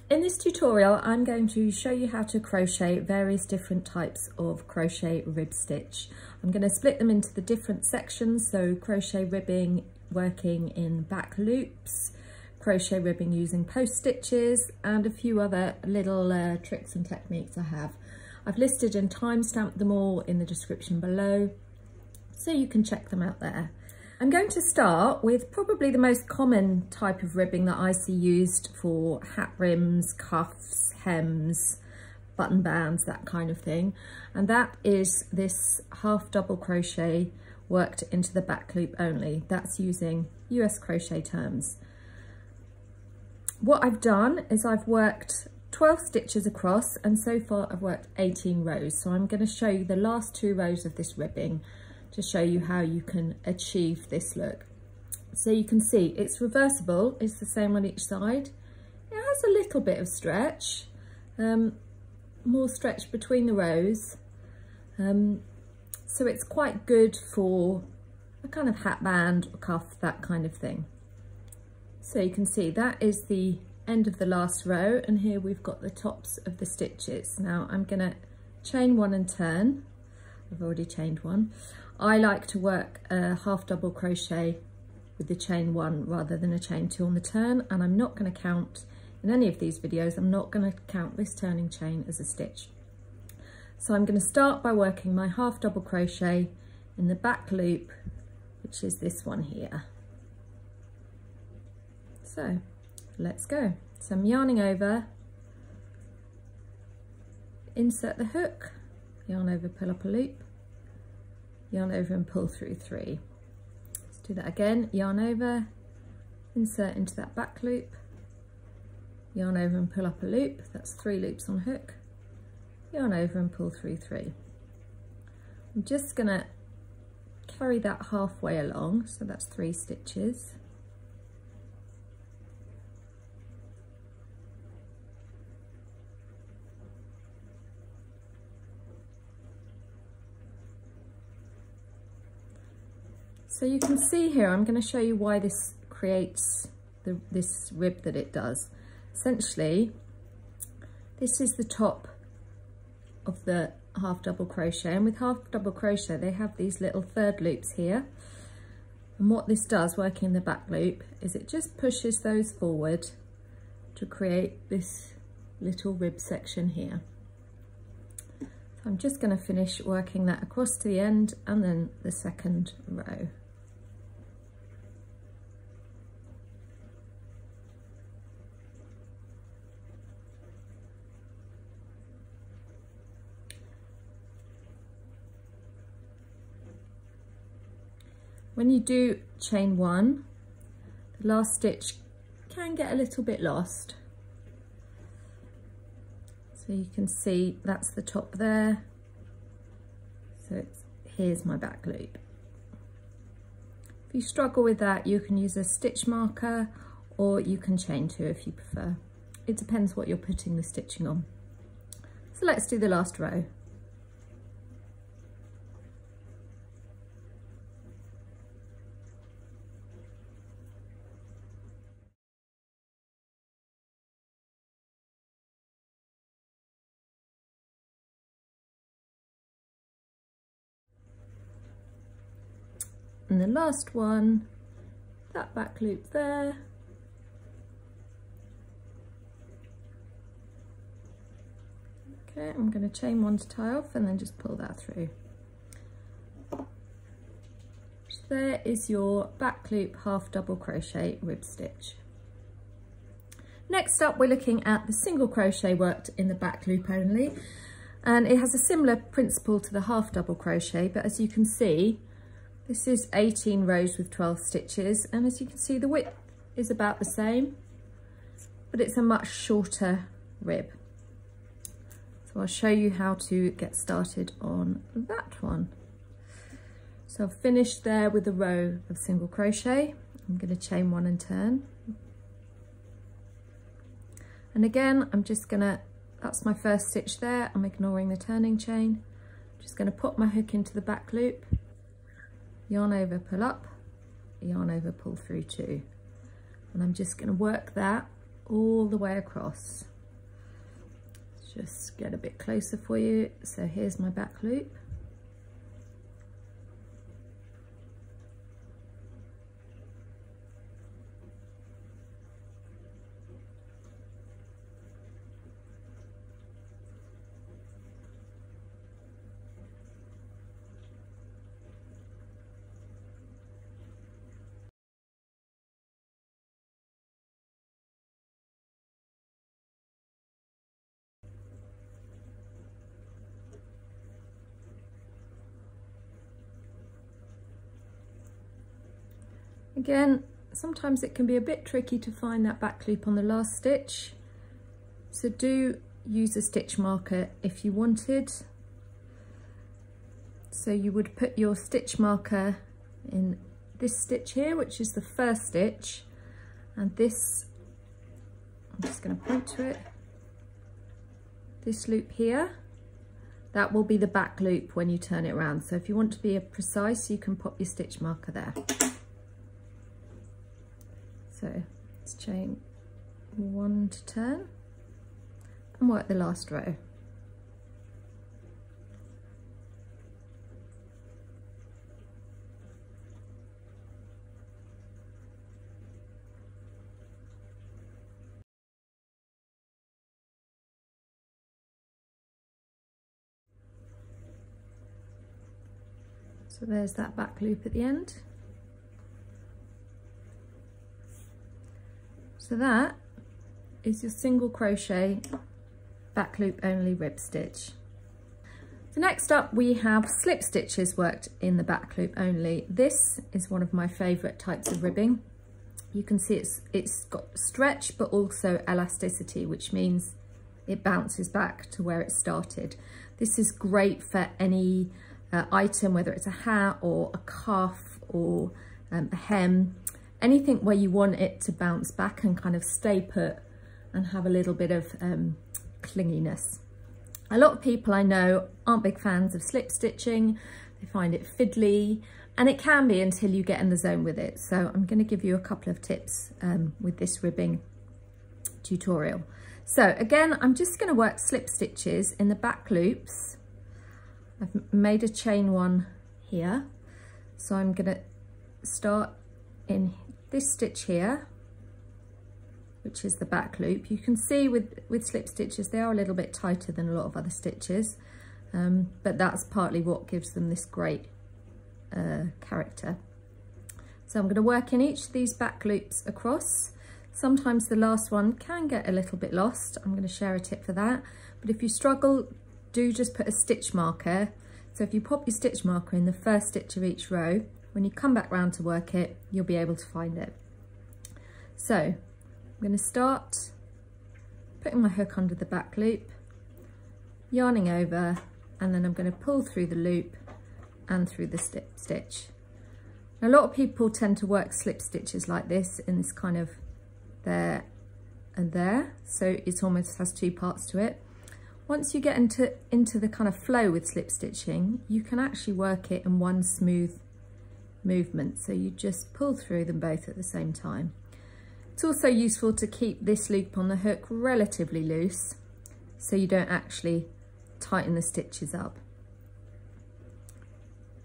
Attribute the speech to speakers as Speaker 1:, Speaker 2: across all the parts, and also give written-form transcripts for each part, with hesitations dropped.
Speaker 1: In this tutorial, I'm going to show you how to crochet various different types of crochet rib stitch. I'm going to split them into the different sections, so crochet ribbing working in back loops, crochet ribbing using post stitches, and a few other little tricks and techniques I have. I've listed and timestamped them all in the description below, so you can check them out there. I'm going to start with probably the most common type of ribbing that I see used for hat rims, cuffs, hems, button bands, that kind of thing. And that is this half double crochet worked into the back loop only. That's using US crochet terms. What I've done is I've worked 12 stitches across, and so far I've worked 18 rows. So I'm going to show you the last 2 rows of this ribbing to show you how you can achieve this look. So you can see it's reversible, it's the same on each side. It has a little bit of stretch, more stretch between the rows. So it's quite good for a kind of hat band or cuff, that kind of thing. So you can see that is the end of the last row, and here we've got the tops of the stitches. Now I'm gonna chain 1 and turn. I've already chained 1. I like to work a half double crochet with the chain 1 rather than a chain 2 on the turn, and I'm not going to count in any of these videos, I'm not going to count this turning chain as a stitch. So I'm going to start by working my half double crochet in the back loop, which is this one here. So let's go. So I'm yarning over, insert the hook, yarn over, pull up a loop, yarn over and pull through 3. Let's do that again. Yarn over, insert into that back loop, yarn over and pull up a loop. That's 3 loops on hook, yarn over and pull through 3. I'm just gonna carry that halfway along, so that's 3 stitches. So you can see here, I'm going to show you why this creates this rib that it does. Essentially, this is the top of the half double crochet, and with half double crochet they have these little third loops here, and what this does working in the back loop is it just pushes those forward to create this little rib section here. So I'm just going to finish working that across to the end and then the second row. When you do chain 1, the last stitch can get a little bit lost. So you can see that's the top there. So here's my back loop. If you struggle with that, you can use a stitch marker, or you can chain 2 if you prefer. It depends what you're putting the stitching on. So let's do the last row. And the last one, that back loop there. Okay, I'm going to chain 1 to tie off and then just pull that through. So there is your back loop half double crochet rib stitch. Next up, we're looking at the single crochet worked in the back loop only, and it has a similar principle to the half double crochet, but as you can see, this is 18 rows with 12 stitches, and as you can see the width is about the same, but it's a much shorter rib. So I'll show you how to get started on that one. So I've finished there with a row of single crochet. I'm going to chain 1 and turn. And again, I'm just going to, that's my first stitch there, I'm ignoring the turning chain. I'm just going to put my hook into the back loop, yarn over, pull up, yarn over, pull through 2. And I'm just going to work that all the way across. just get a bit closer for you. So here's my back loop. Again, sometimes it can be a bit tricky to find that back loop on the last stitch, so do use a stitch marker if you wanted. So you would put your stitch marker in this stitch here, which is the first stitch, and this, I'm just going to point to it, this loop here, that will be the back loop when you turn it around. So if you want to be precise, you can pop your stitch marker there. So let's chain 1 to turn and work the last row. So there's that back loop at the end. So that is your single crochet back loop only rib stitch. So next up we have slip stitches worked in the back loop only. This is one of my favourite types of ribbing. You can see it's got stretch but also elasticity, which means it bounces back to where it started. This is great for any item, whether it's a hat or a cuff or a hem. Anything where you want it to bounce back and kind of stay put and have a little bit of clinginess. A lot of people I know aren't big fans of slip stitching. They find it fiddly, and it can be until you get in the zone with it. So I'm going to give you a couple of tips with this ribbing tutorial. So again, I'm just going to work slip stitches in the back loops. I've made a chain 1 here. So I'm going to start in this stitch here, which is the back loop. You can see with slip stitches, they are a little bit tighter than a lot of other stitches, but that's partly what gives them this great character. So I'm going to work in each of these back loops across. Sometimes the last one can get a little bit lost. I'm going to share a tip for that, but if you struggle, do just put a stitch marker. So if you pop your stitch marker in the first stitch of each row, when you come back round to work it, you'll be able to find it. So I'm going to start putting my hook under the back loop, yarning over, and then I'm going to pull through the loop and through the stitch. Now, a lot of people tend to work slip stitches like this, in this kind of there and there, so it almost has 2 parts to it. Once you get into the kind of flow with slip stitching, you can actually work it in one smooth movement, so you just pull through them both at the same time. It's also useful to keep this loop on the hook relatively loose, so you don't actually tighten the stitches up.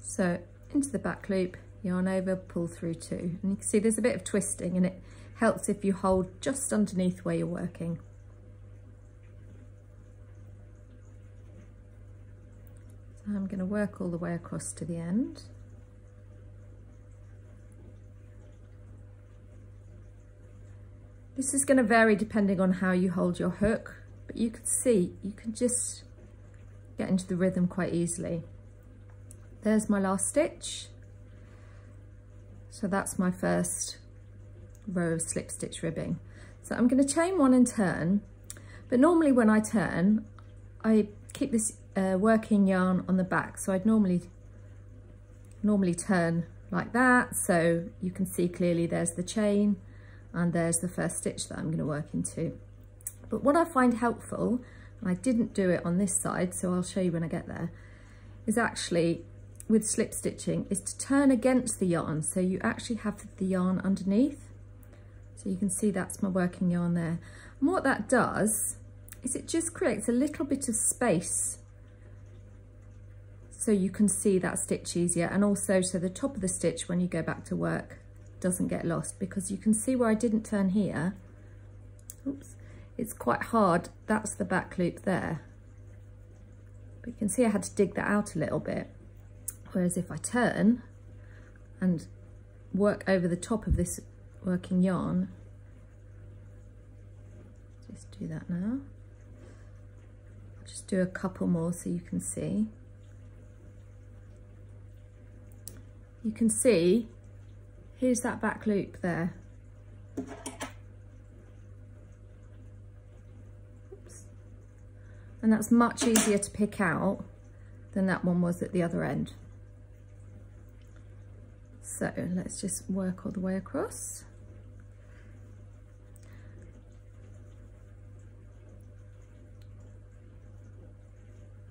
Speaker 1: So into the back loop, yarn over, pull through 2, and you can see there's a bit of twisting, and it helps if you hold just underneath where you're working. So I'm going to work all the way across to the end. This is going to vary depending on how you hold your hook, but you can see you can just get into the rhythm quite easily. There's my last stitch. So that's my first row of slip stitch ribbing. So I'm going to chain 1 and turn, but normally when I turn, I keep this working yarn on the back. So I'd normally turn like that, so you can see clearly there's the chain and there's the first stitch that I'm going to work into. But what I find helpful, and I didn't do it on this side, so I'll show you when I get there, is actually with slip stitching is to turn against the yarn, so you actually have the yarn underneath. So you can see that's my working yarn there. And what that does is it just creates a little bit of space so you can see that stitch easier, and also so the top of the stitch when you go back to work doesn't get lost, because you can see where I didn't turn here. Oops, it's quite hard. That's the back loop there. But you can see I had to dig that out a little bit. Whereas if I turn and work over the top of this working yarn, just do that now. I'll just do a couple more so you can see. You can see, here's that back loop there. Oops. And that's much easier to pick out than that one was at the other end. So let's just work all the way across.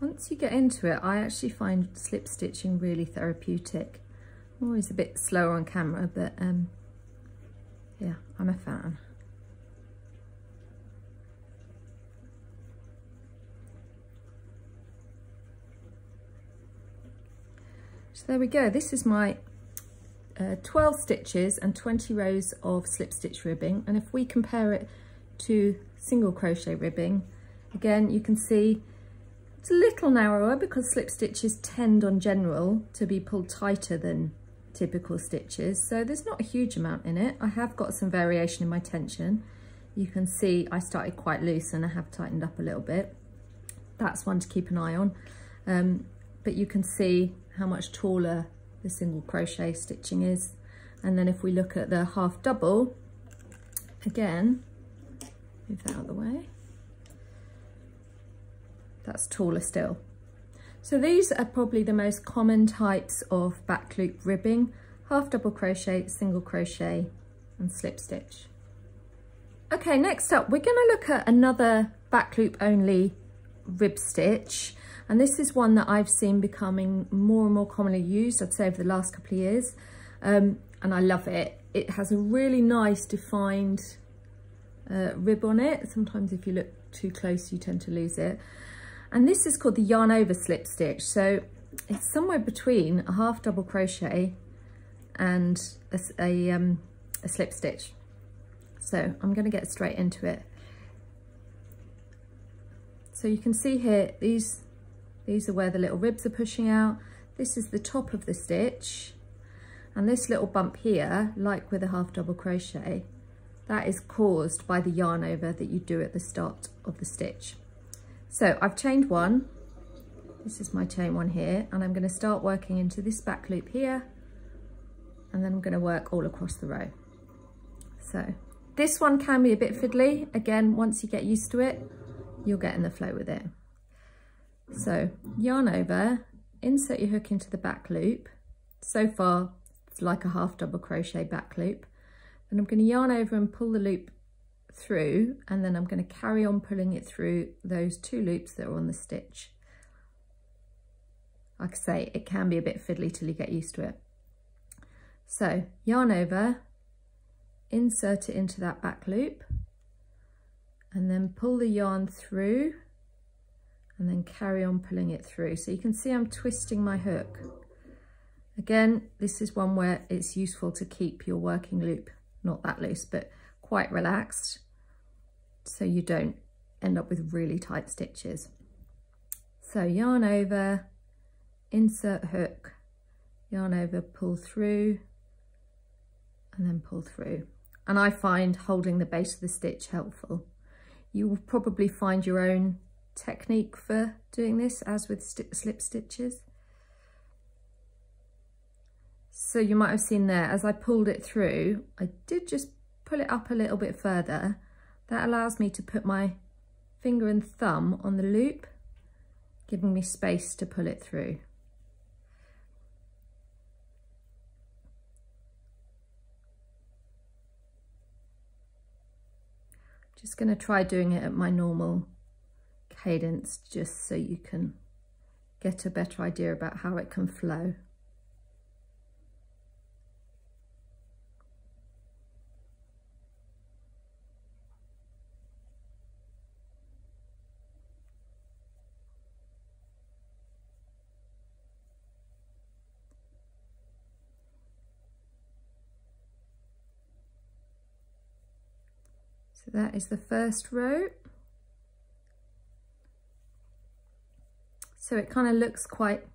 Speaker 1: Once you get into it, I actually find slip stitching really therapeutic. I'm always a bit slower on camera, but yeah, I'm a fan. So there we go. This is my 12 stitches and 20 rows of slip stitch ribbing. And if we compare it to single crochet ribbing, again, you can see it's a little narrower because slip stitches tend on general to be pulled tighter than typical stitches. So there's not a huge amount in it. I have got some variation in my tension. You can see I started quite loose and I have tightened up a little bit. That's one to keep an eye on. But you can see how much taller the single crochet stitching is. And then if we look at the half double, again, move that out of the way, that's taller still. So these are probably the most common types of back loop ribbing: half double crochet, single crochet and slip stitch. Okay, next up we're going to look at another back loop only rib stitch, and this is one that I've seen becoming more and more commonly used, I'd say, over the last couple of years, and I love it. It has a really nice defined rib on it. Sometimes if you look too close you tend to lose it. And this is called the yarn over slip stitch. So it's somewhere between a half double crochet and a slip stitch. So I'm going to get straight into it. So you can see here, these are where the little ribs are pushing out. This is the top of the stitch. And this little bump here, like with a half double crochet, that is caused by the yarn over that you do at the start of the stitch. So I've chained one, this is my chain one here, and I'm going to start working into this back loop here, and then I'm going to work all across the row. So this one can be a bit fiddly. Again, once you get used to it, you'll get in the flow with it. So yarn over, insert your hook into the back loop. So far, it's like a half double crochet back loop. And I'm going to yarn over and pull the loop through, and then I'm going to carry on pulling it through those two loops that are on the stitch. Like I say, it can be a bit fiddly till you get used to it. So yarn over, insert it into that back loop, and then pull the yarn through, and then carry on pulling it through. So you can see I'm twisting my hook. Again, this is one where it's useful to keep your working loop not that loose, but quite relaxed, so you don't end up with really tight stitches. So yarn over, insert hook, yarn over, pull through, and then pull through. And I find holding the base of the stitch helpful. You will probably find your own technique for doing this, as with slip stitches. So you might have seen there, as I pulled it through, I did just pull it up a little bit further. That allows me to put my finger and thumb on the loop, giving me space to pull it through. Just going to try doing it at my normal cadence, just so you can get a better idea about how it can flow. So that is the first row. So it kind of looks quite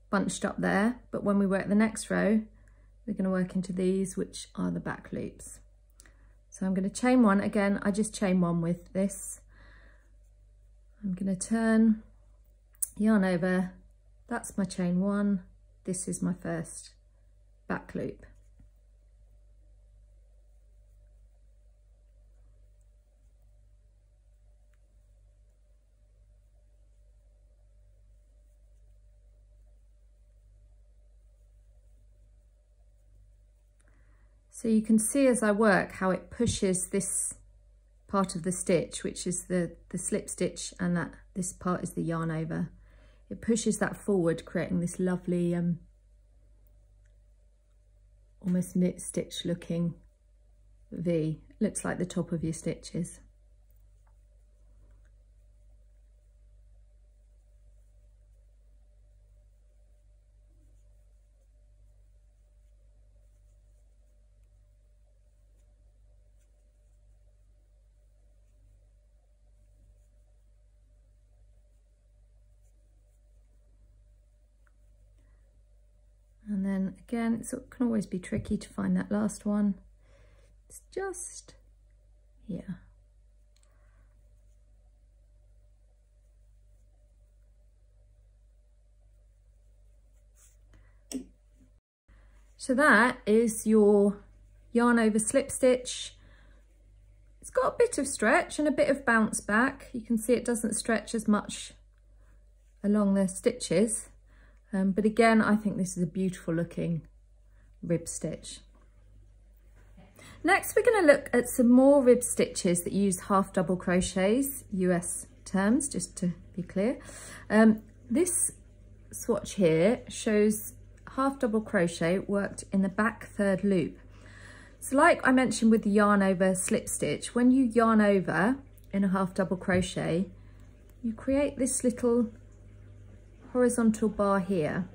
Speaker 1: bunched up there, but when we work the next row, we're going to work into these, which are the back loops. So I'm going to chain one. Again, I just chain one with this. I'm going to turn, yarn over. That's my chain one. This is my first back loop. So you can see as I work how it pushes this part of the stitch, which is the slip stitch, and that this part is the yarn over. It pushes that forward, creating this lovely almost knit stitch looking V. Looks like the top of your stitches. And then again, it can always be tricky to find that last one. It's just here. So that is your yarn over slip stitch. It's got a bit of stretch and a bit of bounce back. You can see it doesn't stretch as much along the stitches. But again, I think this is a beautiful looking rib stitch. Next, we're going to look at some more rib stitches that use half double crochets, US terms, just to be clear. This swatch here shows half double crochet worked in the back third loop. So like I mentioned with the yarn over slip stitch, when you yarn over in a half double crochet, you create this little horizontal bar here.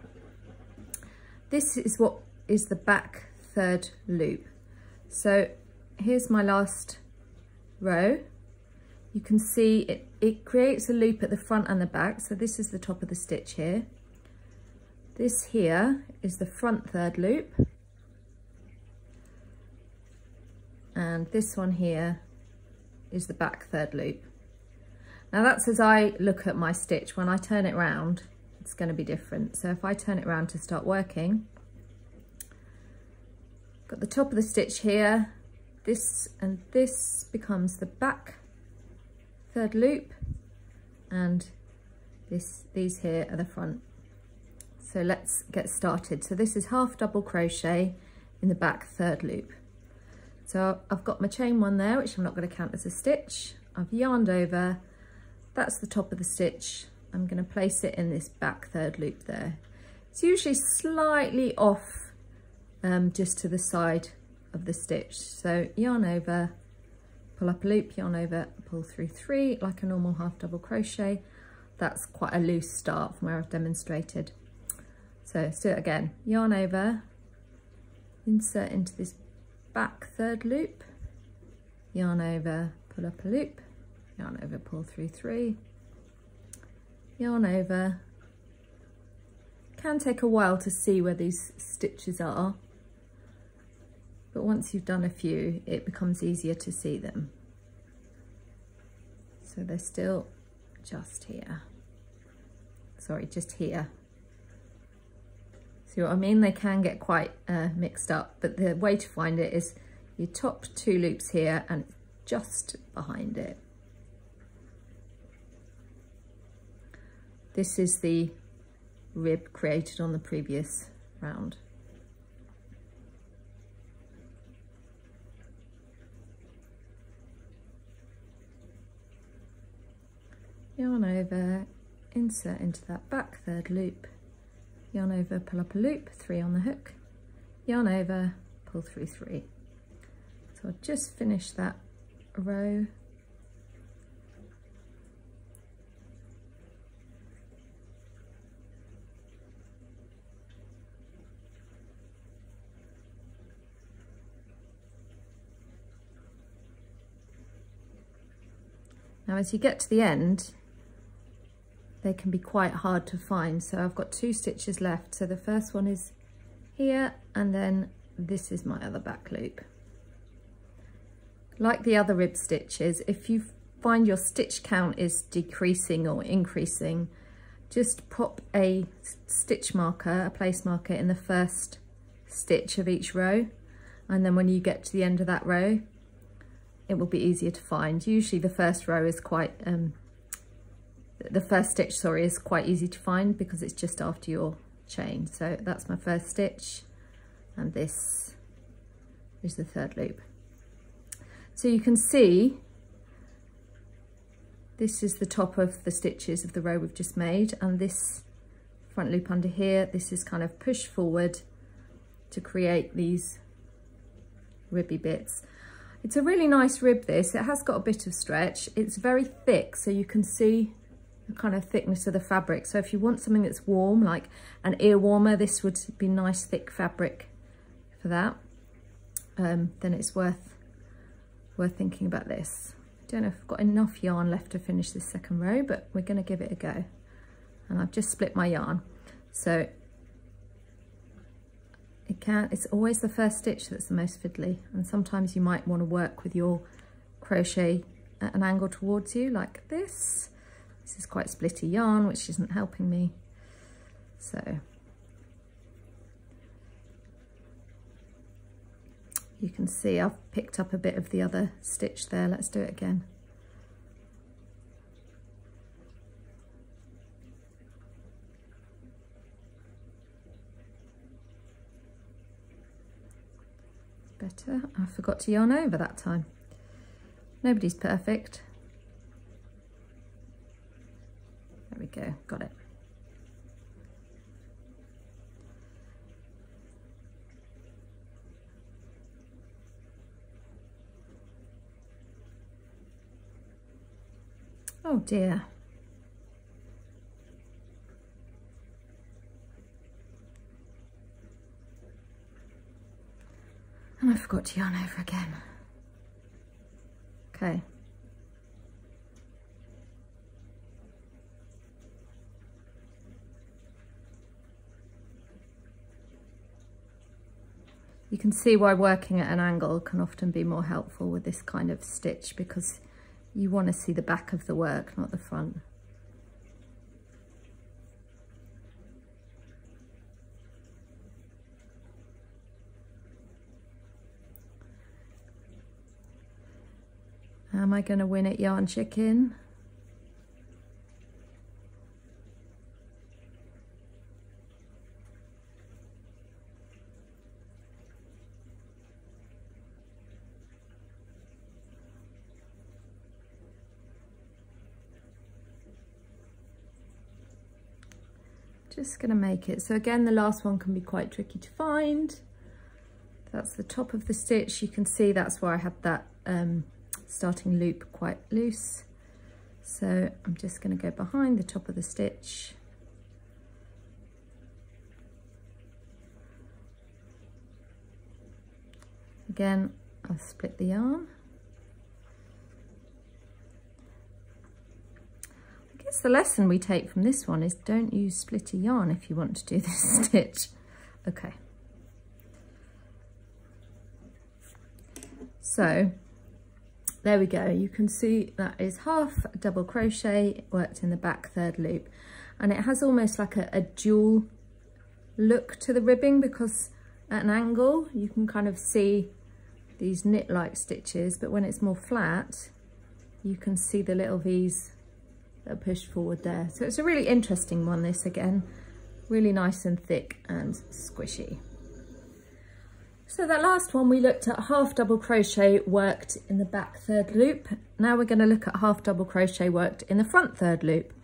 Speaker 1: This is what is the back third loop. So here's my last row. You can see it creates a loop at the front and the back. So this is the top of the stitch here. This here is the front third loop. And this one here is the back third loop. Now that's as I look at my stitch. When I turn it round, it's going to be different. So if I turn it around to start working, got the top of the stitch here, this and this becomes the back third loop, and these here are the front. So let's get started. So this is half double crochet in the back third loop. So I've got my chain one there, which I'm not going to count as a stitch. I've yarned over, that's the top of the stitch. I'm going to place it in this back third loop there. It's usually slightly off, just to the side of the stitch. So yarn over, pull up a loop, yarn over, pull through 3 like a normal half double crochet. That's quite a loose start from where I've demonstrated. So let's do it again. Yarn over, insert into this back third loop, yarn over, pull up a loop, yarn over, pull through 3, yarn over. Can take a while to see where these stitches are, but once you've done a few, it becomes easier to see them. So they're still just here. Sorry, just here. See what I mean? They can get quite mixed up, but the way to find it is your top 2 loops here and just behind it. This is the rib created on the previous round. Yarn over, insert into that back third loop, yarn over, pull up a loop, 3 on the hook, yarn over, pull through 3. So I'll just finish that row. Now as you get to the end, they can be quite hard to find. So I've got 2 stitches left. So the first one is here, and then this is my other back loop. Like the other rib stitches, if you find your stitch count is decreasing or increasing, just pop a stitch marker, a place marker in the first stitch of each row, and then when you get to the end of that row, it will be easier to find. Usually the first row is quite, the first stitch, sorry, is quite easy to find because it's just after your chain. So that's my first stitch, and this is the third loop. So you can see this is the top of the stitches of the row we've just made, and this front loop under here, this is kind of pushed forward to create these ribby bits. It's a really nice rib, this. It has got a bit of stretch. It's very thick, so you can see the kind of thickness of the fabric. So if you want something that's warm, like an ear warmer, this would be nice thick fabric for that. Then it's worth thinking about this. I don't know if I've got enough yarn left to finish this second row, but we're going to give it a go. And I've just split my yarn. So it's always the first stitch that's the most fiddly, and sometimes you might want to work with your crochet at an angle towards you like this. This is quite splitty yarn, which isn't helping me. So you can see I've picked up a bit of the other stitch there. Let's do it again. Better. I forgot to yarn over that time. Nobody's perfect. There we go, got it. Oh dear. And I forgot to yarn over again. Okay. You can see why working at an angle can often be more helpful with this kind of stitch, because you want to see the back of the work, not the front. Am I going to win at Yarn Chicken? Just going to make it. So again, the last one can be quite tricky to find. That's the top of the stitch. You can see that's where I had that starting loop quite loose. So I'm just going to go behind the top of the stitch. Again, I'll split the yarn. I guess the lesson we take from this one is don't use splitty yarn if you want to do this stitch. Okay. So there we go. You can see that is half double crochet worked in the back third loop, and it has almost like a dual look to the ribbing, because at an angle you can kind of see these knit-like stitches, but when it's more flat you can see the little V's that are pushed forward there. So it's a really interesting one, this again, really nice and thick and squishy. So that last one we looked at half double crochet worked in the back third loop. Now we're going to look at half double crochet worked in the front third loop.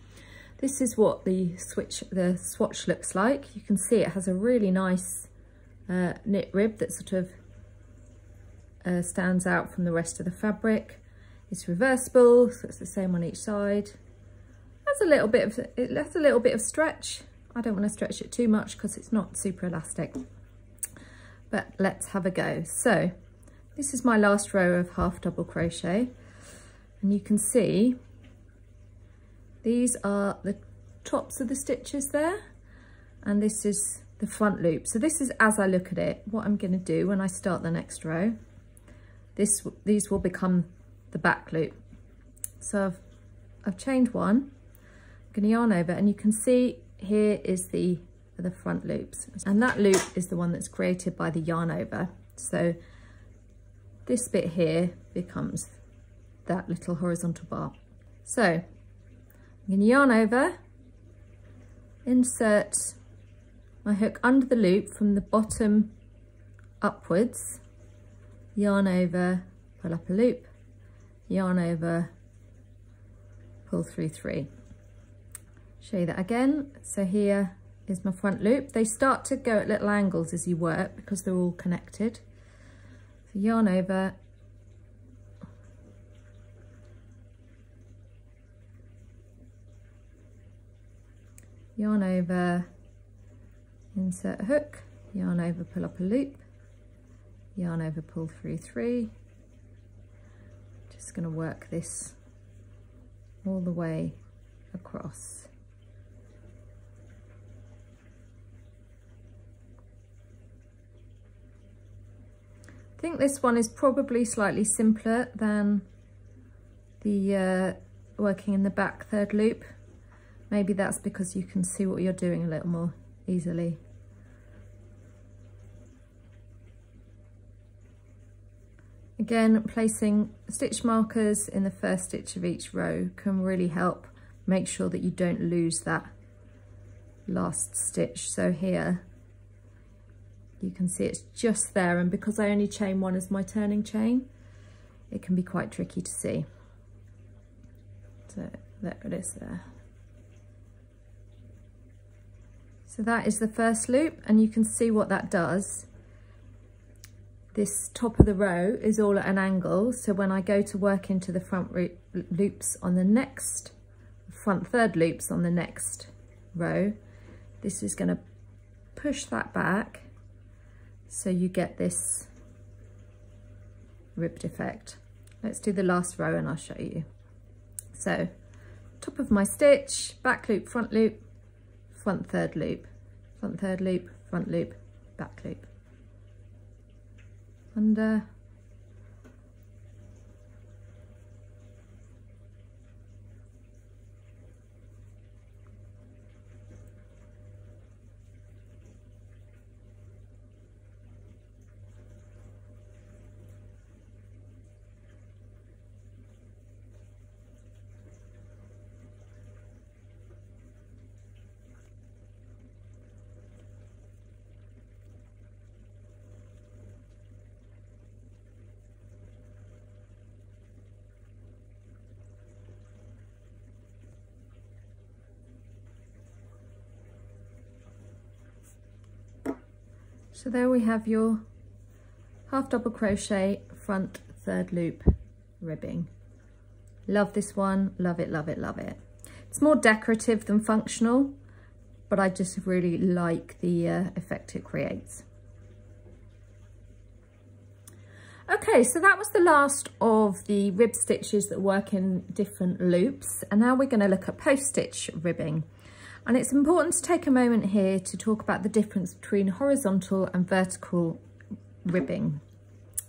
Speaker 1: This is what the swatch looks like. You can see it has a really nice knit rib that sort of stands out from the rest of the fabric. It's reversible, so it's the same on each side. It has a little bit of stretch. I don't want to stretch it too much because it's not super elastic. But let's have a go. So this is my last row of half double crochet, and you can see These are the tops of the stitches there, and this is the front loop. So this is as I look at it. What I'm going to do when I start the next row, these will become the back loop. So I've chained one, I'm going to yarn over, and you can see here is the front loops, and that loop is the one that's created by the yarn over. So this bit here becomes that little horizontal bar. So I'm going to yarn over, insert my hook under the loop from the bottom upwards, yarn over, pull up a loop, yarn over, pull through 3. Show you that again. So here is my front loop. They start to go at little angles as you work because they're all connected. So yarn over, yarn over, insert a hook, yarn over, pull up a loop, yarn over, pull through 3. Just going to work this all the way across. I think this one is probably slightly simpler than the working in the back third loop. Maybe that's because you can see what you're doing a little more easily. Again, placing stitch markers in the first stitch of each row can really help make sure that you don't lose that last stitch. So here you can see it's just there, and because I only chain one as my turning chain, it can be quite tricky to see. So there it is there. So that is the first loop, and you can see what that does. This top of the row is all at an angle, so when I go to work into the front loops on the next, front third loops on the next row, this is going to push that back, so you get this ribbed effect. Let's do the last row and I'll show you. So top of my stitch, back loop, front loop, front third loop, front third loop, front loop, back loop. And so there we have your half double crochet front third loop ribbing. Love this one, love it, love it, love it. It's more decorative than functional, but I just really like the effect it creates. Okay, so that was the last of the rib stitches that work in different loops, and now we're going to look at post stitch ribbing. And it's important to take a moment here to talk about the difference between horizontal and vertical ribbing.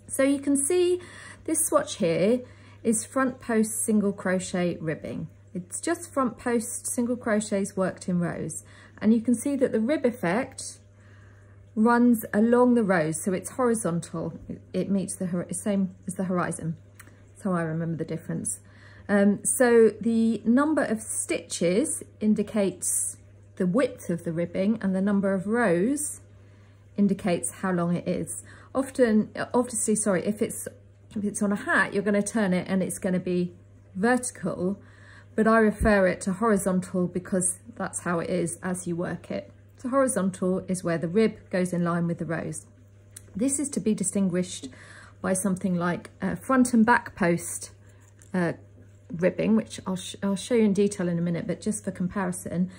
Speaker 1: So you can see this swatch here is front post single crochet ribbing. It's just front post single crochets worked in rows. And you can see that the rib effect runs along the rows, so it's horizontal. It meets the same as the horizon. That's how I remember the difference. So the number of stitches indicates the width of the ribbing, and the number of rows indicates how long it is. Obviously, sorry, if it's on a hat, you're going to turn it and it's going to be vertical, but I refer it to horizontal because that's how it is as you work it. So horizontal is where the rib goes in line with the rows. This is to be distinguished by something like front and back post ribbing, which I'll show you in detail in a minute, but just for comparison,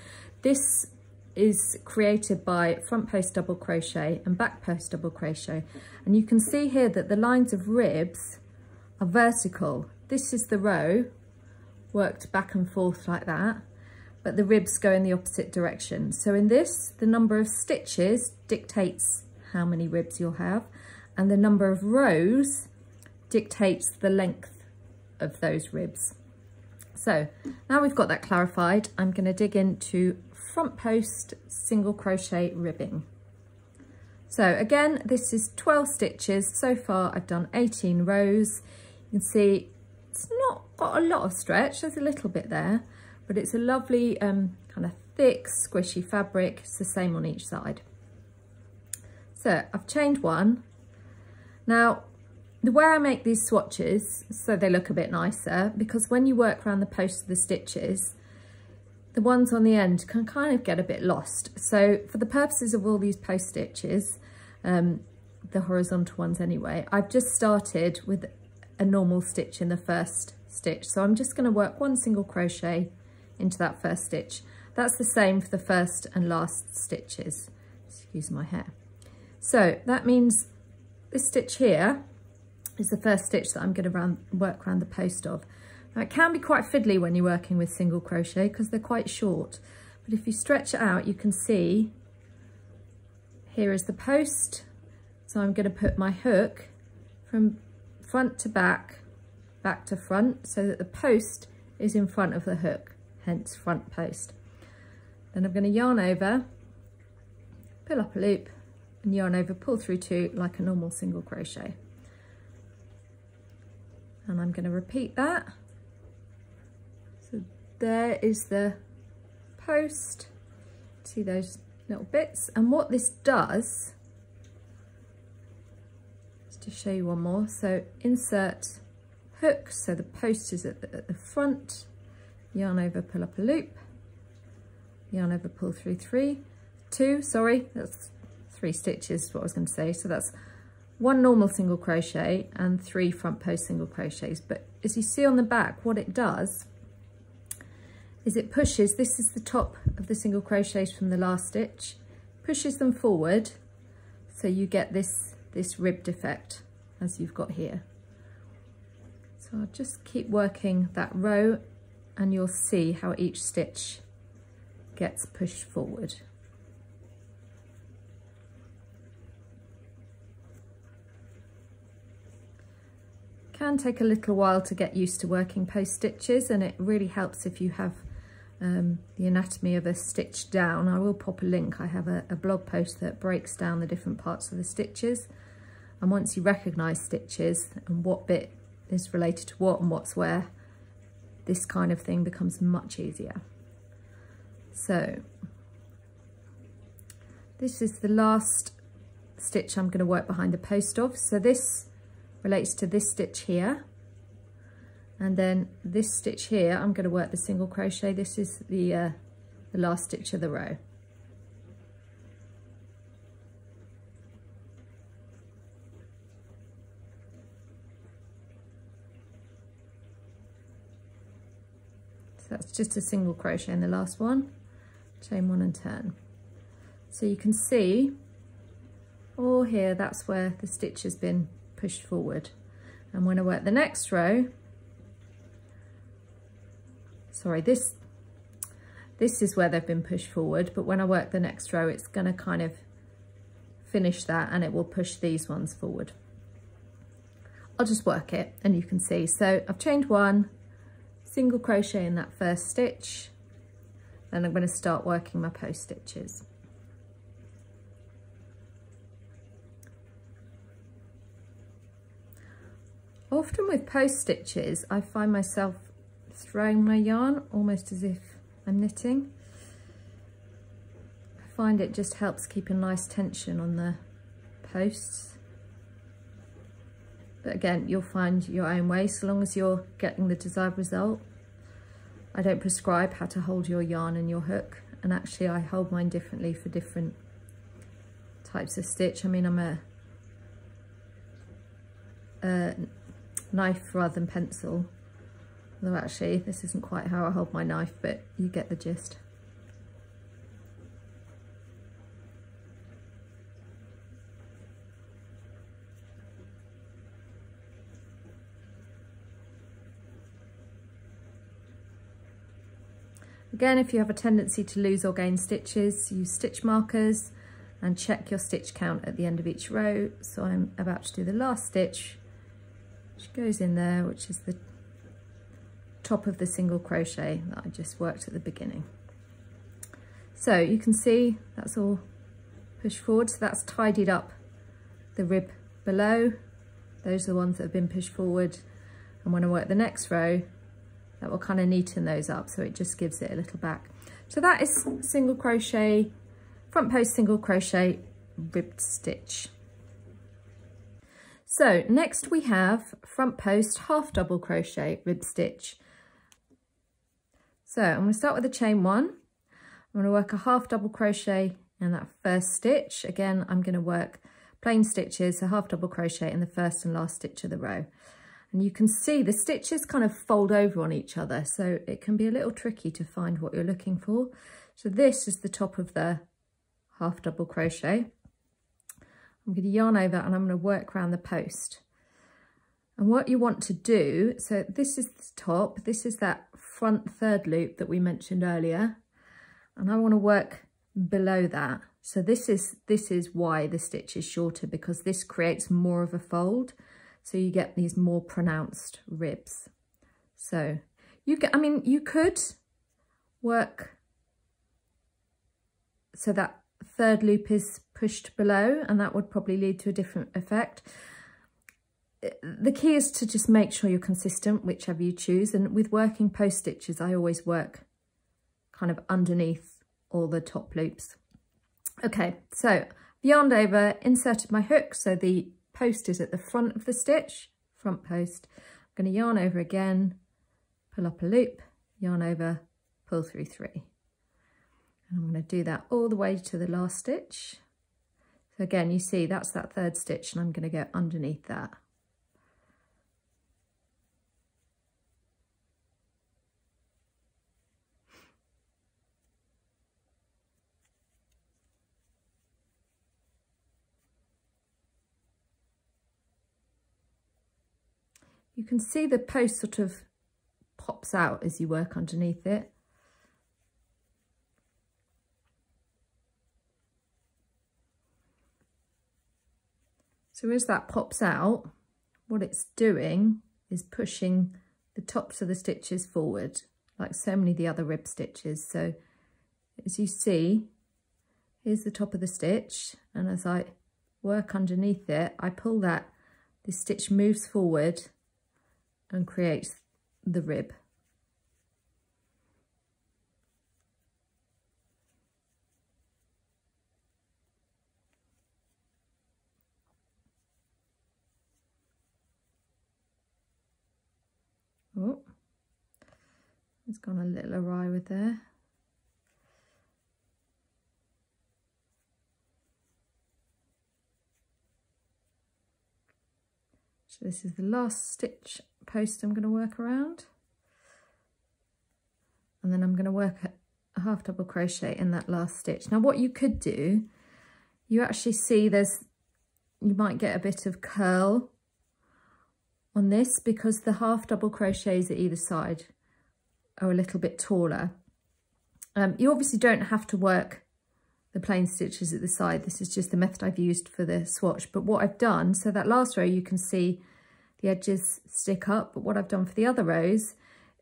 Speaker 1: this is created by front post double crochet and back post double crochet, and you can see here that the lines of ribs are vertical. This is the row worked back and forth like that, but the ribs go in the opposite direction. So in this, the number of stitches dictates how many ribs you'll have, and the number of rows dictates the length of those ribs. So now we've got that clarified, I'm going to dig into front post single crochet ribbing. So again, this is 12 stitches. So far I've done 18 rows. You can see it's not got a lot of stretch, there's a little bit there, but it's a lovely kind of thick, squishy fabric. It's the same on each side. So I've chained one. Now, the way I make these swatches, so they look a bit nicer, because when you work around the post of the stitches, the ones on the end can kind of get a bit lost. So for the purposes of all these post stitches, the horizontal ones anyway, I've just started with a normal stitch in the first stitch. So I'm just going to work one single crochet into that first stitch. That's the same for the first and last stitches. Excuse my hair. So that means this stitch here is the first stitch that I'm going to work around the post of. Now, it can be quite fiddly when you're working with single crochet because they're quite short, but if you stretch it out, you can see here is the post. So I'm going to put my hook from front to back, back to front, so that the post is in front of the hook, hence front post. Then I'm going to yarn over, pull up a loop, and yarn over, pull through two like a normal single crochet. And I'm going to repeat that. So there is the post. See those little bits? And what this does, just to show you one more, so insert hook, so the post is at the front, yarn over, pull up a loop, yarn over, pull through that's 3 stitches is what I was going to say. So that's 1 normal single crochet and 3 front post single crochets. But as you see on the back, what it does is it pushes, this is the top of the single crochets from the last stitch, pushes them forward, so you get this ribbed effect as you've got here. So I'll just keep working that row and you'll see how each stitch gets pushed forward. Can take a little while to get used to working post stitches, and it really helps if you have the anatomy of a stitch down. I will pop a link. I have a blog post that breaks down the different parts of the stitches, and once you recognise stitches and what bit is related to what and what's where, this kind of thing becomes much easier. So this is the last stitch I'm going to work behind the post of. So this relates to this stitch here, and then this stitch here I'm going to work the single crochet. This is the last stitch of the row. So that's just a single crochet in the last one, chain 1 and turn. So you can see all here, that's where the stitch has been pushed forward. And when I work the next row, sorry, this is where they've been pushed forward, but when I work the next row, it's going to kind of finish that and it will push these ones forward. I'll just work it and you can see. So I've chained 1, single crochet in that first stitch, then I'm going to start working my post stitches. Often with post stitches, I find myself throwing my yarn almost as if I'm knitting. I find it just helps keep a nice tension on the posts. But again, you'll find your own way so long as you're getting the desired result. I don't prescribe how to hold your yarn and your hook, and actually I hold mine differently for different types of stitch. I mean, I'm a knife rather than pencil, although actually this isn't quite how I hold my knife, but you get the gist. Again, if you have a tendency to lose or gain stitches, use stitch markers and check your stitch count at the end of each row. So I'm about to do the last stitch, which goes in there, which is the top of the single crochet that I just worked at the beginning. So you can see that's all pushed forward, so that's tidied up the rib below. Those are the ones that have been pushed forward, and when I work the next row, that will kind of neaten those up, so it just gives it a little back. So that is single crochet, front post single crochet ribbed stitch. So next we have front post half double crochet rib stitch. So I'm going to start with a chain one. I'm going to work a half double crochet in that first stitch. Again, I'm going to work plain stitches, a half double crochet in the first and last stitch of the row. And you can see the stitches kind of fold over on each other, so it can be a little tricky to find what you're looking for. So this is the top of the half double crochet. I'm going to yarn over and I'm going to work around the post. And what you want to do, so this is the top, this is that front third loop that we mentioned earlier, and I want to work below that. So this is why the stitch is shorter, because this creates more of a fold, so you get these more pronounced ribs. So you could work so that third loop is pushed below, and that would probably lead to a different effect. The key is to just make sure you're consistent, whichever you choose. And with working post stitches, I always work kind of underneath all the top loops. Okay, so I've yarned over, inserted my hook, so the post is at the front of the stitch, front post. I'm going to yarn over again, pull up a loop, yarn over, pull through 3. And I'm going to do that all the way to the last stitch. So again, you see that's that third stitch, and I'm going to go underneath that. You can see the post sort of pops out as you work underneath it. So as that pops out, what it's doing is pushing the tops of the stitches forward, like so many of the other rib stitches. So as you see, here's the top of the stitch, and as I work underneath it, I pull that, the stitch moves forward and creates the rib. Oh, it's gone a little awry with there. So this is the last stitch post I'm going to work around, and then I'm going to work a half double crochet in that last stitch. Now what you could do, you actually see you might get a bit of curl on this because the half double crochets at either side are a little bit taller. You obviously don't have to work the plain stitches at the side. This is just the method I've used for the swatch. But what I've done, so that last row you can see the edges stick up, but what I've done for the other rows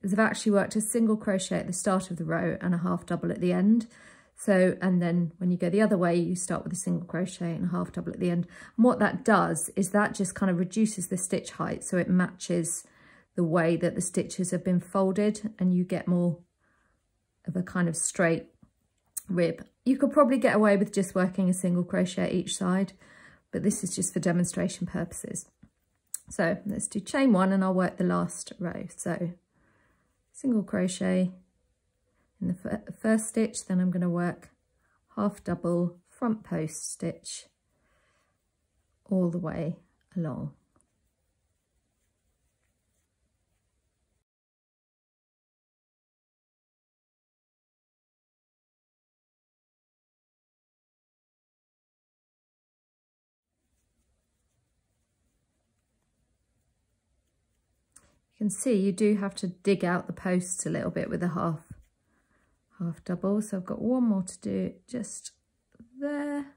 Speaker 1: is I've actually worked a single crochet at the start of the row and a half double at the end. So, and then when you go the other way, you start with a single crochet and a half double at the end. And what that does is that just kind of reduces the stitch height, so it matches the way that the stitches have been folded, and you get more of a kind of straight rib. You could probably get away with just working a single crochet each side, but this is just for demonstration purposes. So let's do chain one, and I'll work the last row. So single crochet in the first stitch, then I'm going to work half double front post stitch all the way along. You can see you do have to dig out the posts a little bit with a half half double. So I've got one more to do just there.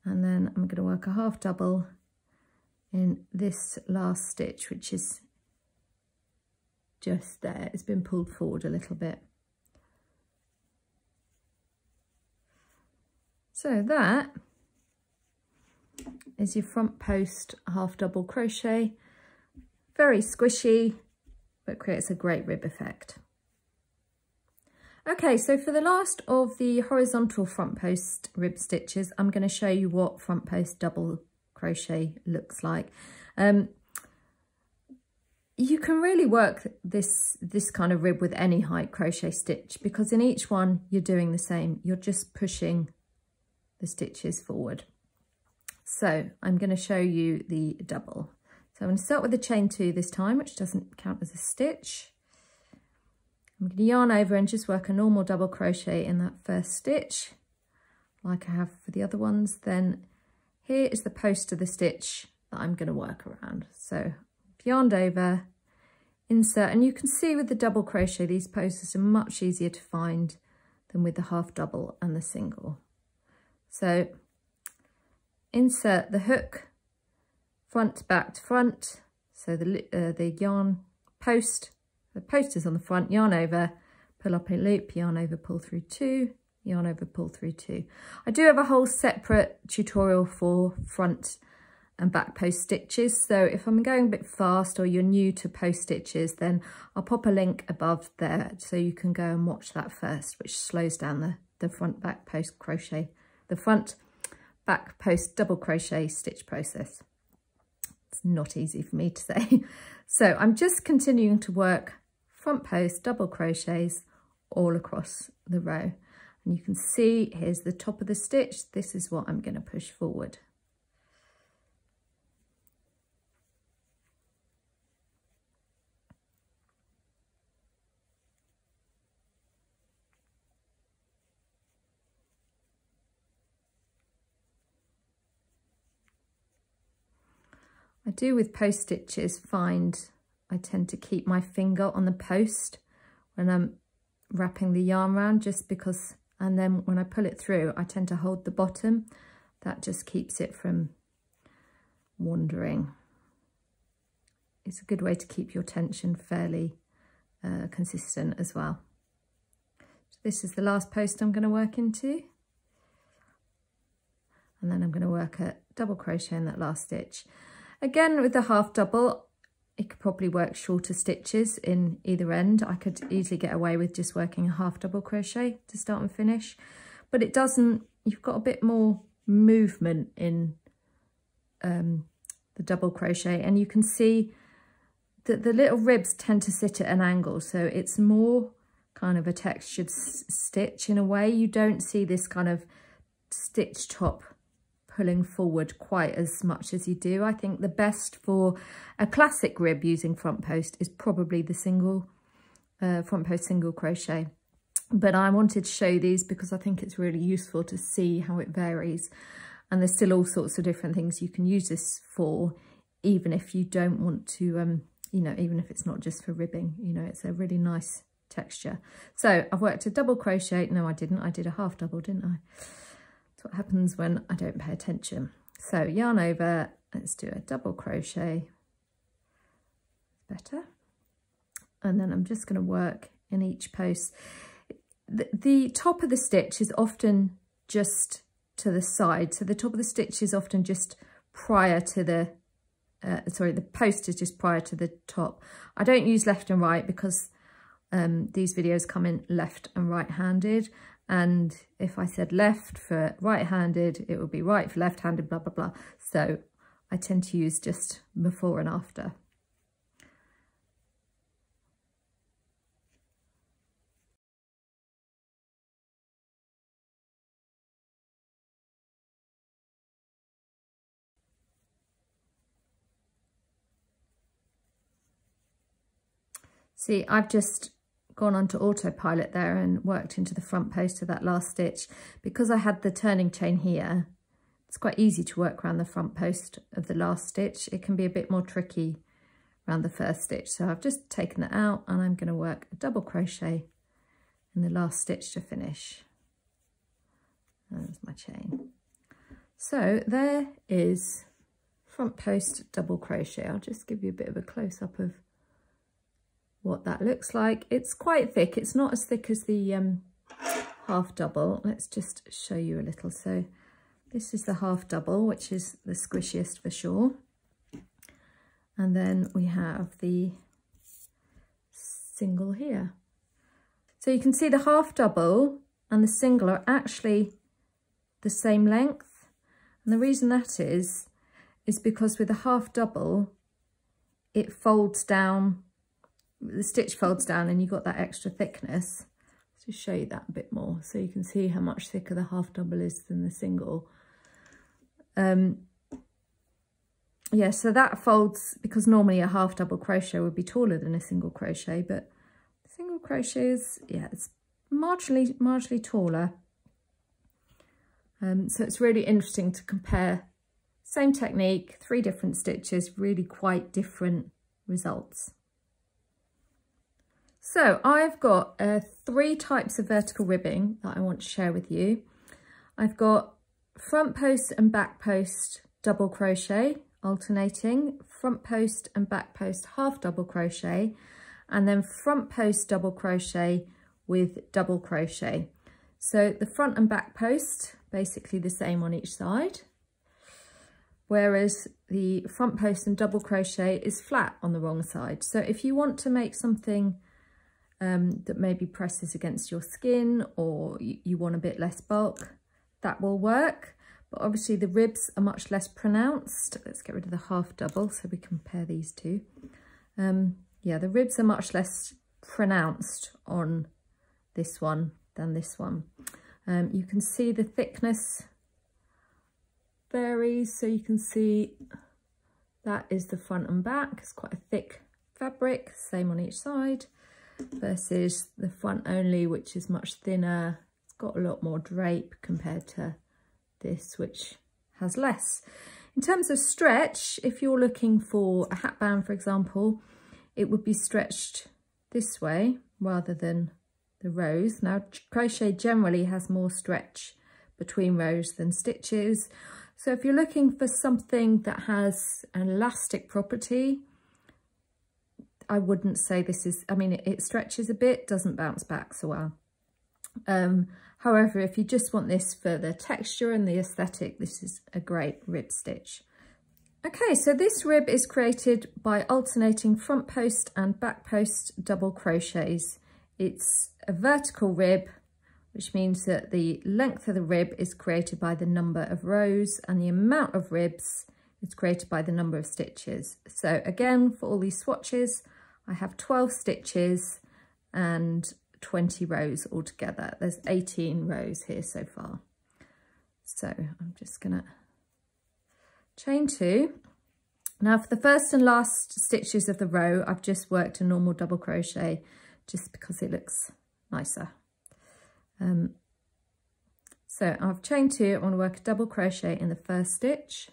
Speaker 1: And then I'm going to work a half double in this last stitch, which is just there. It's been pulled forward a little bit. So that is your front post half double crochet. Very squishy, but creates a great rib effect. Okay, so for the last of the horizontal front post rib stitches, I'm going to show you what front post double crochet looks like. You can really work this kind of rib with any height crochet stitch, because in each one you're doing the same. You're just pushing the stitches forward. So I'm going to show you the double. So I'm going to start with the chain 2 this time, which doesn't count as a stitch. I'm going to yarn over and just work a normal double crochet in that first stitch, like I have for the other ones. Then here is the post of the stitch that I'm going to work around. So I've yarned over, insert, and you can see with the double crochet, these posts are much easier to find than with the half double and the single. So insert the hook, front to back to front. So the yarn post, the post is on the front, yarn over, pull up a loop, yarn over, pull through 2, yarn over, pull through 2. I do have a whole separate tutorial for front and back post stitches. So if I'm going a bit fast or you're new to post stitches, then I'll pop a link above there so you can go and watch that first, which slows down the front back post crochet, the front back post double crochet stitch process. It's not easy for me to say. So I'm just continuing to work front post double crochets all across the row. And you can see here's the top of the stitch. This is what I'm going to push forward. I do with post stitches find I tend to keep my finger on the post when I'm wrapping the yarn around, just because, and then when I pull it through, I tend to hold the bottom. That just keeps it from wandering. It's a good way to keep your tension fairly consistent as well. So this is the last post I'm going to work into. And then I'm going to work a double crochet in that last stitch. Again, with the half double, it could probably work shorter stitches in either end. I could easily get away with just working a half double crochet to start and finish, but it doesn't, you've got a bit more movement in the double crochet, and you can see that the little ribs tend to sit at an angle, so it's more kind of a textured stitch in a way. You don't see this kind of stitch top pulling forward quite as much as you do. I think the best for a classic rib using front post is probably the single front post single crochet, but I wanted to show these because I think it's really useful to see how it varies, and there's still all sorts of different things you can use this for, even if you don't want to you know, even if it's not just for ribbing, you know, it's a really nice texture. So I've worked a double crochet. No, I didn't, I did a half double, didn't I? That's what happens when I don't pay attention. So yarn over, let's do a double crochet, better. And then I'm just going to work in each post. The top of the stitch is often just to the side. So the top of the stitch is often just prior to the, the post is just prior to the top. I don't use left and right because these videos come in left and right-handed. And if I said left for right-handed, it would be right for left-handed, blah, blah, blah. So I tend to use just before and after. See, I've just gone onto autopilot there and worked into the front post of that last stitch. Because I had the turning chain here, it's quite easy to work around the front post of the last stitch. It can be a bit more tricky around the first stitch. So I've just taken that out and I'm going to work a double crochet in the last stitch to finish. There's my chain. So there is front post double crochet. I'll just give you a bit of a close-up of what that looks like. It's quite thick. It's not as thick as the half double. Let's just show you a little. So this is the half double, which is the squishiest for sure. And then we have the single here. So you can see the half double and the single are actually the same length. And the reason that is because with the half double, it folds down, the stitch folds down and you've got that extra thickness. To show you that a bit more so you can see how much thicker the half double is than the single. Yeah, so that folds because normally a half double crochet would be taller than a single crochet, but single crochet is, yeah, it's marginally taller. So it's really interesting to compare same technique, 3 different stitches, really quite different results. So I've got 3 types of vertical ribbing that I want to share with you. I've got front post and back post double crochet, alternating, front post and back post half double crochet, and then front post double crochet with double crochet. So the front and back post, basically the same on each side, whereas the front post and double crochet is flat on the wrong side. So if you want to make something that maybe presses against your skin, or you want a bit less bulk, that will work. But obviously the ribs are much less pronounced. Let's get rid of the half double so we compare these two. Yeah, the ribs are much less pronounced on this one than this one. You can see the thickness varies, so you can see that is the front and back. It's quite a thick fabric, same on each side, versus the front only, which is much thinner. It's got a lot more drape compared to this, which has less. In terms of stretch, if you're looking for a hat band, for example, it would be stretched this way rather than the rows. Now, crochet generally has more stretch between rows than stitches. So if you're looking for something that has an elastic property, I wouldn't say this is, I mean, it stretches a bit, doesn't bounce back so well. However, if you just want this for the texture and the aesthetic, this is a great rib stitch. Okay, so this rib is created by alternating front post and back post double crochets. It's a vertical rib, which means that the length of the rib is created by the number of rows, and the amount of ribs is created by the number of stitches. So again, for all these swatches, I have 12 stitches and 20 rows altogether. There's 18 rows here so far. So I'm just gonna chain 2. Now for the first and last stitches of the row, I've just worked a normal double crochet just because it looks nicer. So I've chained 2, I want to work a double crochet in the first stitch.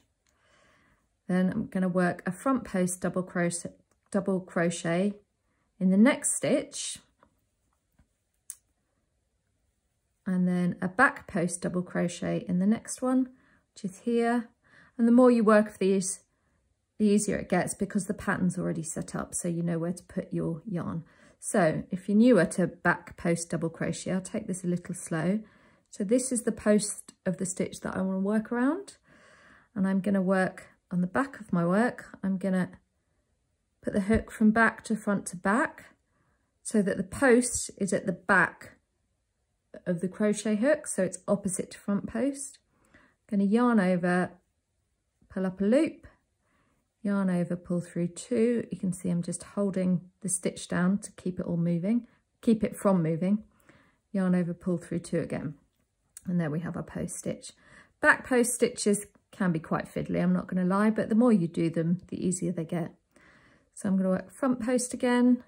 Speaker 1: Then I'm going to work a front post double crochet in the next stitch. And then a back post double crochet in the next one, which is here. And the more you work of these, the easier it gets because the pattern's already set up, so you know where to put your yarn. So if you're newer to back post double crochet, I'll take this a little slow. So this is the post of the stitch that I want to work around. And I'm going to work on the back of my work. I'm going to put the hook from back to front to back so that the post is at the back of the crochet hook, so it's opposite to front post. I'm going to yarn over, pull up a loop, yarn over, pull through 2. You can see I'm just holding the stitch down to keep it all moving, keep it from moving. Yarn over, pull through 2 again. And there we have our post stitch. Back post stitches can be quite fiddly, I'm not going to lie, but the more you do them, the easier they get. So I'm going to work front post again.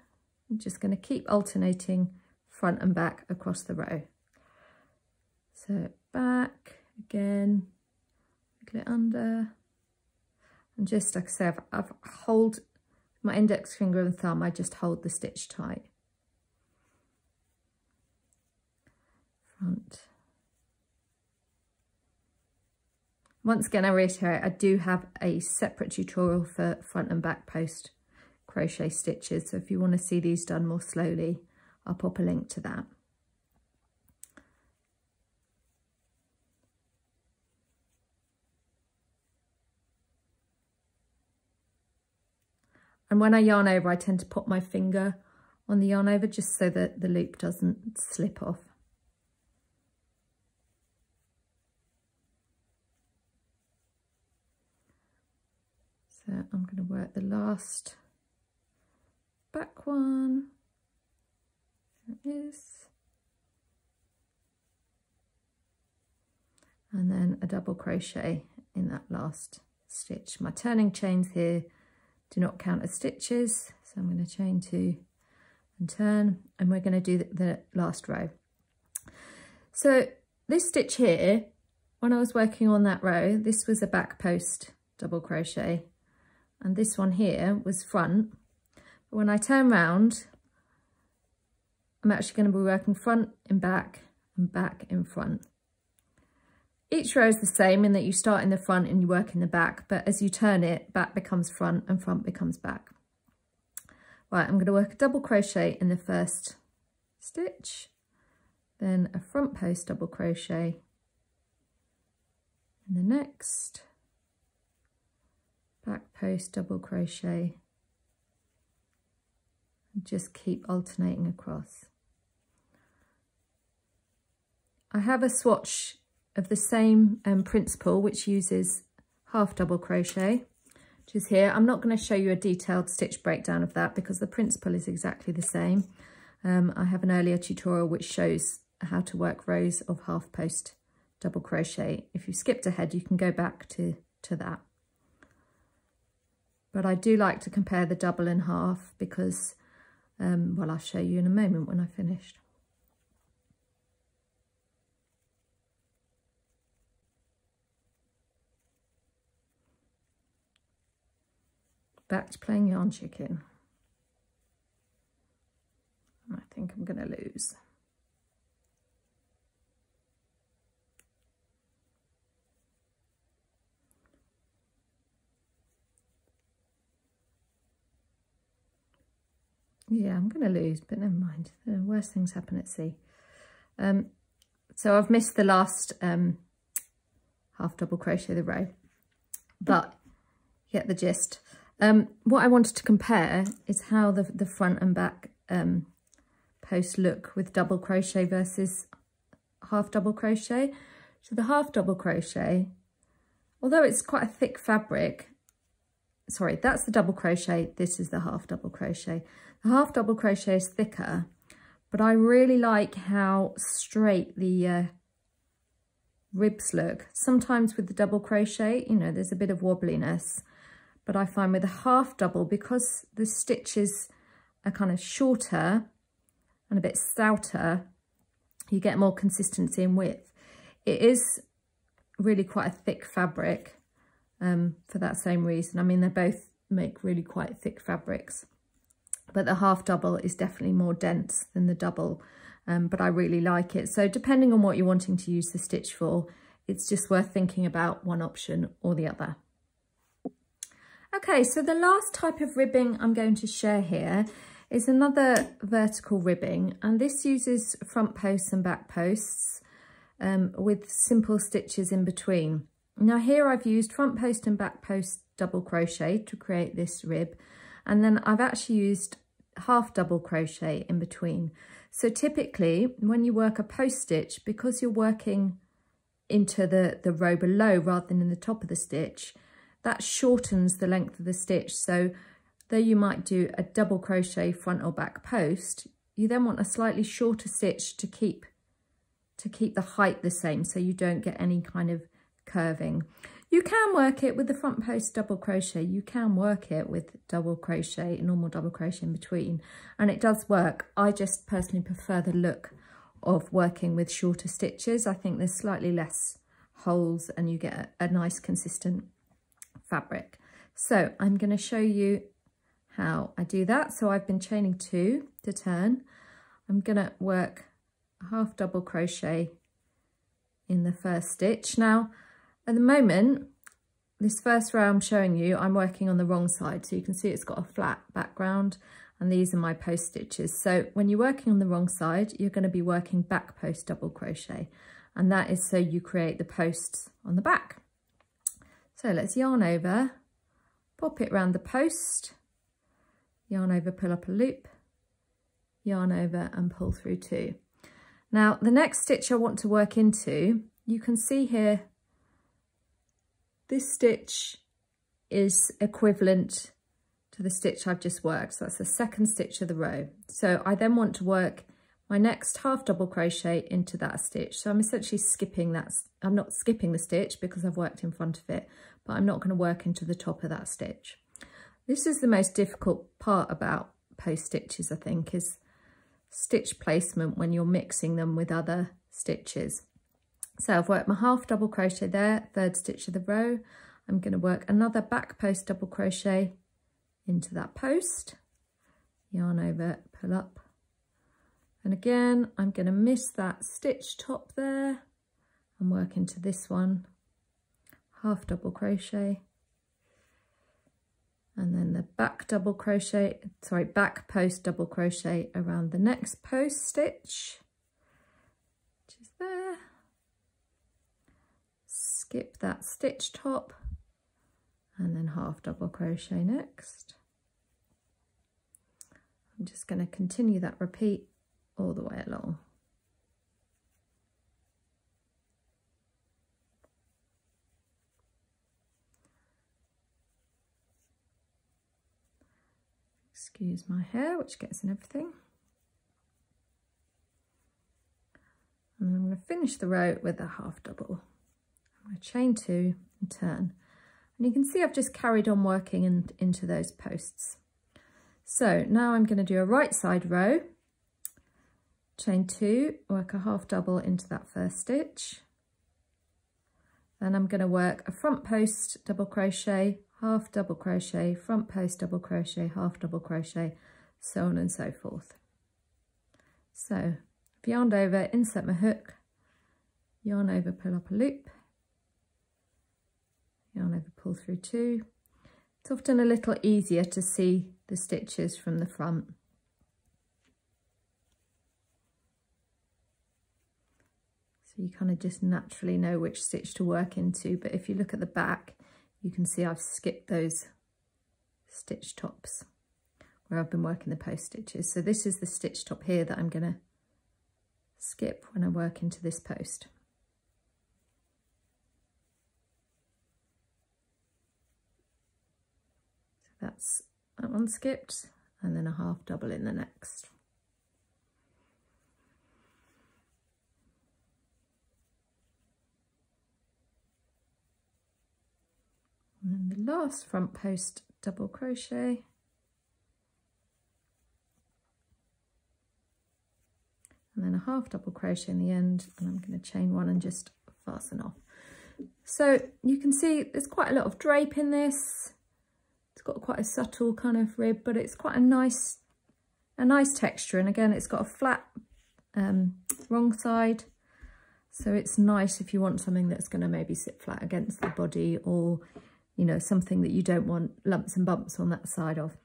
Speaker 1: I'm just going to keep alternating front and back across the row. So back again, wiggle it under. And just like I say, I've hold my index finger and thumb, I just hold the stitch tight. Front. Once again, I reiterate, I do have a separate tutorial for front and back post crochet stitches. So if you want to see these done more slowly, I'll pop a link to that. And when I yarn over, I tend to put my finger on the yarn over just so that the loop doesn't slip off. So I'm going to work the last back one. There it is. And then a double crochet in that last stitch. My turning chains here do not count as stitches, so I'm going to chain 2 and turn, and we're going to do the last row. So this stitch here, when I was working on that row, this was a back post double crochet, and this one here was front. But when I turn round, I'm actually going to be working front in back and back in front. Each row is the same in that you start in the front and you work in the back, but as you turn it, back becomes front and front becomes back. Right, I'm going to work a double crochet in the first stitch, then a front post double crochet in the next, back post double crochet, and just keep alternating across. I have a swatch of the same principle, which uses half double crochet, which is here. I'm not going to show you a detailed stitch breakdown of that because the principle is exactly the same. I have an earlier tutorial which shows how to work rows of half post double crochet. If you skipped ahead, you can go back to that. But I do like to compare the double and half because, well, I'll show you in a moment when I've finished. Back to playing yarn chicken. I think I'm going to lose. Yeah, I'm going to lose, but never mind. The worst things happen at sea. So I've missed the last half double crochet of the row, but you get the gist. What I wanted to compare is how the front and back posts look with double crochet versus half double crochet. So the half double crochet, although it's quite a thick fabric, sorry, that's the double crochet, this is the half double crochet. The half double crochet is thicker, but I really like how straight the ribs look. Sometimes with the double crochet, you know, there's a bit of wobbliness. But I find with a half double, because the stitches are kind of shorter and a bit stouter, you get more consistency in width. It is really quite a thick fabric for that same reason. I mean, they both make really quite thick fabrics, but the half double is definitely more dense than the double, but I really like it. So depending on what you're wanting to use the stitch for, it's just worth thinking about one option or the other. Okay, so the last type of ribbing I'm going to share here is another vertical ribbing, and this uses front posts and back posts with simple stitches in between. Now here I've used front post and back post double crochet to create this rib, and then I've actually used half double crochet in between. So typically when you work a post stitch, because you're working into the row below rather than in the top of the stitch, that shortens the length of the stitch. So though you might do a double crochet front or back post, you then want a slightly shorter stitch to keep the height the same, so you don't get any kind of curving. You can work it with the front post double crochet. You can work it with double crochet, normal double crochet in between, and it does work. I just personally prefer the look of working with shorter stitches. I think there's slightly less holes and you get a nice consistent fabric. So I'm going to show you how I do that. So I've been chaining 2 to turn. I'm going to work a half double crochet in the first stitch. Now, at the moment, this first row I'm showing you, I'm working on the wrong side. So you can see it's got a flat background, and these are my post stitches. So when you're working on the wrong side, you're going to be working back post double crochet. And that is so you create the posts on the back. So let's yarn over, pop it around the post, yarn over, pull up a loop, yarn over and pull through 2. Now the next stitch I want to work into, you can see here, this stitch is equivalent to the stitch I've just worked. So that's the second stitch of the row. So I then want to work my next half double crochet into that stitch. So I'm essentially skipping that. I'm not skipping the stitch because I've worked in front of it, but I'm not going to work into the top of that stitch. This is the most difficult part about post stitches, I think, is stitch placement when you're mixing them with other stitches. So I've worked my half double crochet there, third stitch of the row. I'm going to work another back post double crochet into that post, yarn over, pull up. And again, I'm going to miss that stitch top there and work into this one, half double crochet, and then the back post double crochet around the next post stitch, which is there. Skip that stitch top and then half double crochet next. I'm just going to continue that repeat all the way along. Excuse my hair, which gets in everything. And I'm going to finish the row with a half double. I'm going to chain 2 and turn. And you can see I've just carried on working into those posts. So now I'm going to do a right side row, chain 2, work a half double into that first stitch. Then I'm going to work a front post double crochet, half double crochet, front post double crochet, half double crochet, so on and so forth. So I've yarned over, insert my hook, yarn over, pull up a loop, yarn over, pull through 2. It's often a little easier to see the stitches from the front. So you kind of just naturally know which stitch to work into, but if you look at the back, you can see I've skipped those stitch tops where I've been working the post stitches. So this is the stitch top here that I'm going to skip when I work into this post. So that's that one skipped, and then a half double in the next. And then the last front post double crochet, and then a half double crochet in the end, and I'm going to chain 1 and just fasten off. So you can see there's quite a lot of drape in this. It's got quite a subtle kind of rib, but it's quite a nice texture. And again, it's got a flat wrong side, so it's nice if you want something that's going to maybe sit flat against the body, or you know, something that you don't want lumps and bumps on that side of.